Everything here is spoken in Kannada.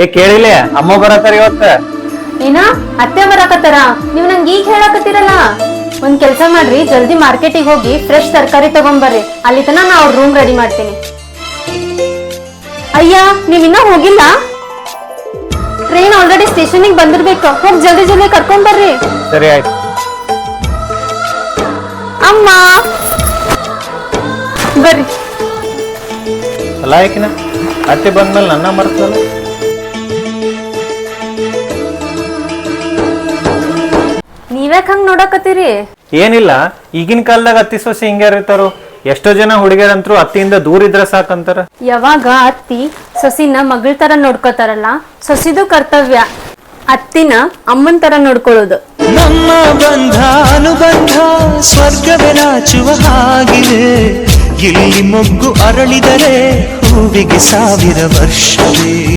ಏ ಕೇಳಿಲೆ ಅಮ್ಮ ಬರತಾರ ಇವತ್ತ. ಏನ ಅತ್ತೆ ಬರಾಕತ್ತಾರ? ನೀವ್ ನಂಗೆ ಈಗ ಹೇಳಾಕತ್ತೀರಲ್ಲ. ಒಂದ್ ಕೆಲ್ಸ ಮಾಡ್ರಿ, ಜಲ್ದಿ ಮಾರ್ಕೆಟಿಗೆ ಹೋಗಿ ಫ್ರೆಶ್ ತರಕಾರಿ ತಗೊಂಬರ್ರಿ. ಅಲ್ಲಿ ತನ ನಾ ಅವ್ರ ರೂಮ್ ರೆಡಿ ಮಾಡ್ತೀನಿ. ಅಯ್ಯ, ನೀವ್ ಇನ್ನ ಹೋಗಿಲ್ಲ? ಟ್ರೈನ್ ಆಲ್ರೆಡಿ ಸ್ಟೇಷನ್ಗೆ ಬಂದಿರ್ಬೇಕು. ಹೋಗಿ ಜಲ್ದಿ ಜಲ್ದಿ ಕರ್ಕೊಂಡ್ ಬರ್ರಿ. ಸರಿ ಆಯ್ತು. ಅಮ್ಮ ಬರ್ರಿ. ಅಲ್ಲ ಯಾಕಿನ ಅತ್ತೆ ಬಂದ್ಮೇಲೆ ನನ್ನ ಮರ್ತಲ್ಲ. ನೀವ್ಯಾಕ ಹಂಗ್ ನೋಡಕತ್ತೀರಿ? ಏನಿಲ್ಲ, ಈಗಿನ ಕಾಲದಾಗ ಅತ್ತಿ ಸೊಸೆ ಹಿಂಗ್ಯಾರ ಇರ್ತಾರೋ. ಎಷ್ಟೋ ಜನ ಹುಡುಗಿಯರಂತ್ರು ಅತ್ತಿಯಿಂದ ದೂರ ಇದ್ರ ಸಾಕಂತಾರ. ಯಾವಾಗ ಅತ್ತಿ ಸೊಸಿನ ಮಗಳ ತರ ನೋಡ್ಕೋತಾರಲ್ಲ, ಸೊಸಿದು ಕರ್ತವ್ಯ ಅತ್ತಿನ ಅಮ್ಮನ್ ತರ ನೋಡ್ಕೊಳ್ಳೋದು. ನಮ್ಮ ಬಂಧ ಅನುಬಂಧ ಸ್ವರ್ಗವೇ ನಾಚುವ ಹಾಗಿದೆ. ಇಲ್ಲಿ ಮೊಗ್ಗು ಅರಳಿದರೆ ಹೂವಿಗೆ 1000 ವರ್ಷವೇ.